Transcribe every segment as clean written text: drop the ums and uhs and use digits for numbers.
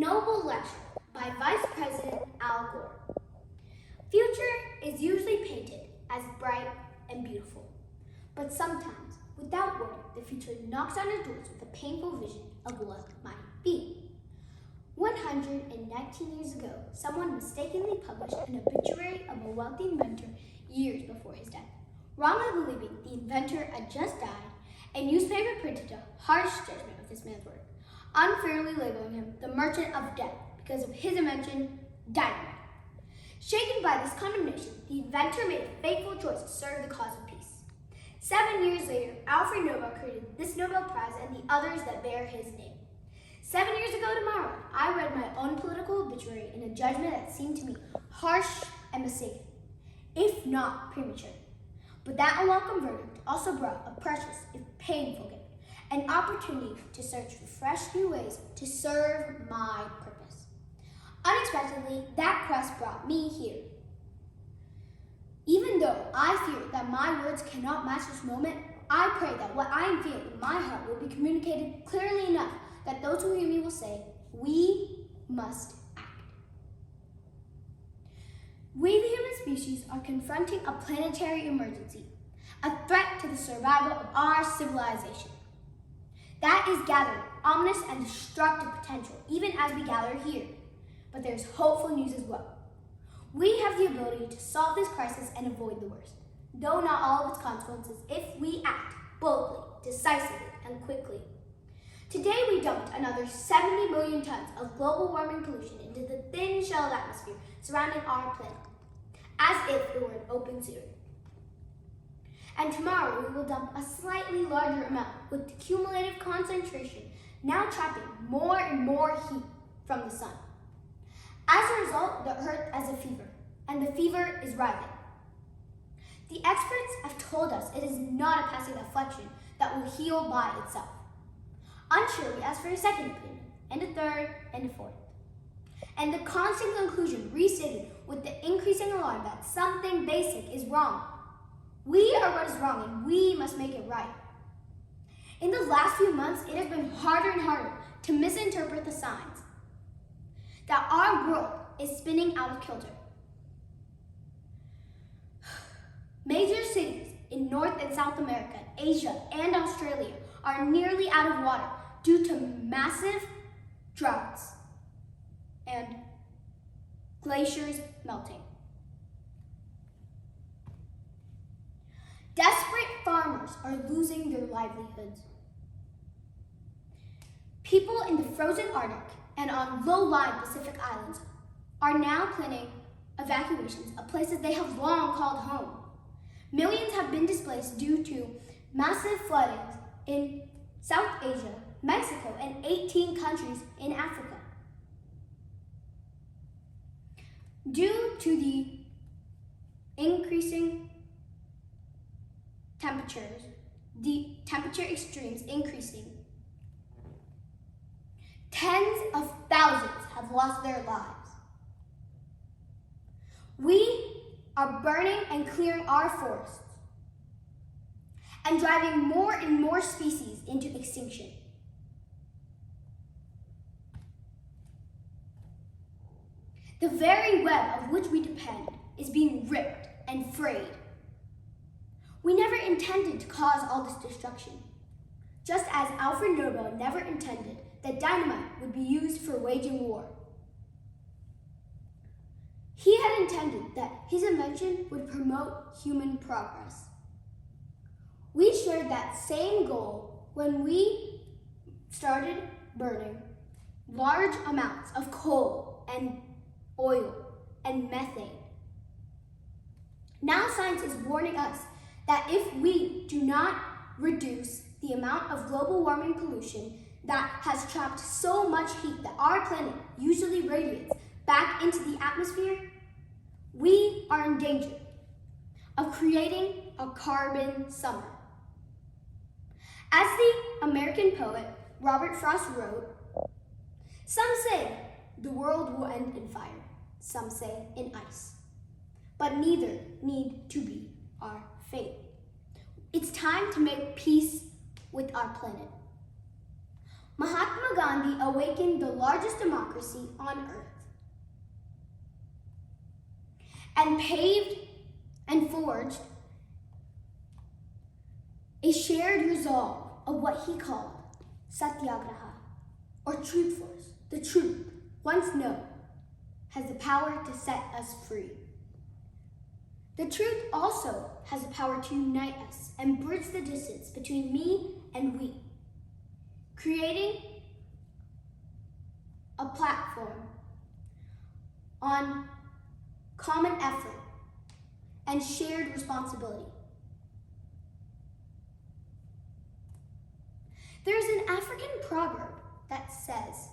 Noble Lecture by Vice President Al Gore. Future is usually painted as bright and beautiful, but sometimes, without warning, the future knocks on our doors with a painful vision of what might be. 119 years ago, someone mistakenly published an obituary of a wealthy inventor years before his death. Wrongly believing the inventor had just died, a newspaper printed a harsh judgment of this man's work, unfairly labeling him the merchant of death because of his invention, dynamite. Shaken by this condemnation, the inventor made a fateful choice to serve the cause of peace. 7 years later, Alfred Nobel created this Nobel Prize and the others that bear his name. 7 years ago tomorrow, I read my own political obituary in a judgment that seemed to me harsh and mistaken, if not premature. But that unwelcome verdict also brought a precious, if painful gift, an opportunity to search for fresh new ways to serve my purpose. Unexpectedly, that quest brought me here. Even though I fear that my words cannot match this moment, I pray that what I am feeling in my heart will be communicated clearly enough that those who hear me will say, we must act. We, the human species, are confronting a planetary emergency, a threat to the survival of our civilization. That is gathering ominous and destructive potential, even as we gather here. But there's hopeful news as well. We have the ability to solve this crisis and avoid the worst, though not all of its consequences, if we act boldly, decisively, and quickly. Today we dumped another 70 million tons of global warming pollution into the thin shell atmosphere surrounding our planet, as if it were an open sewer. And tomorrow we will dump a slightly larger amount with the cumulative concentration now trapping more and more heat from the sun. As a result, the Earth has a fever, and the fever is rising. The experts have told us it is not a passive affliction that will heal by itself. Unsure, we ask for a second opinion, and a third, and a fourth. And the constant conclusion restated with the increasing alarm that something basic is wrong. We are what is wrong, and we must make it right. In the last few months, it has been harder and harder to misinterpret the signs that our world is spinning out of kilter. Major cities in North and South America, Asia, and Australia are nearly out of water due to massive droughts and glaciers melting. Desperate farmers are losing their livelihoods. People in the frozen Arctic and on low-lying Pacific islands are now planning evacuations of places they have long called home. Millions have been displaced due to massive floodings in South Asia, Mexico, and 18 countries in Africa. Due to the increasing temperatures, the temperature extremes increasing, tens of thousands have lost their lives. We are burning and clearing our forests and driving more and more species into extinction. The very web of which we depend is being ripped and frayed. We never intended to cause all this destruction, just as Alfred Nobel never intended that dynamite would be used for waging war. He had intended that his invention would promote human progress. We shared that same goal when we started burning large amounts of coal and oil and methane. Now science is warning us that if we do not reduce the amount of global warming pollution that has trapped so much heat that our planet usually radiates back into the atmosphere, we are in danger of creating a carbon summer. As the American poet Robert Frost wrote, some say the world will end in fire, some say in ice, but neither need to be our fate. It's time to make peace with our planet. Mahatma Gandhi awakened the largest democracy on earth and paved and forged a shared resolve of what he called Satyagraha, or truth force. The truth, once known, has the power to set us free. The truth also has the power to unite us and bridge the distance between me and we, creating a platform on common effort and shared responsibility. There's an African proverb that says,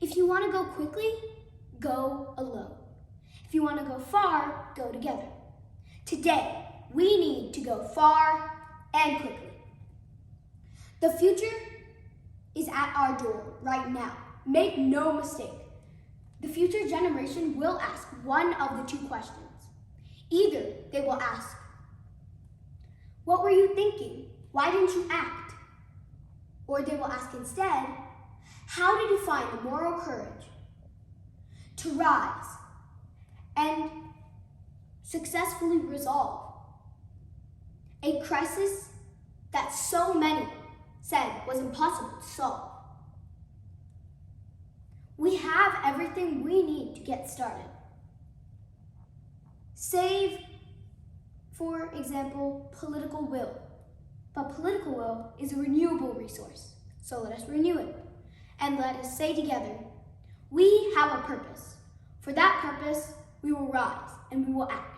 if you want to go quickly, go alone. If you want to go far, go together. Today, we need to go far and quickly. The future is at our door right now. Make no mistake. The future generation will ask one of the two questions. Either they will ask, what were you thinking? Why didn't you act? Or they will ask instead, how did you find the moral courage to rise and successfully resolve a crisis that so many said was impossible to solve? We have everything we need to get started. Save, for example, political will. But political will is a renewable resource, so let us renew it. And let us say together, we have a purpose. For that purpose, we will rise and we will act.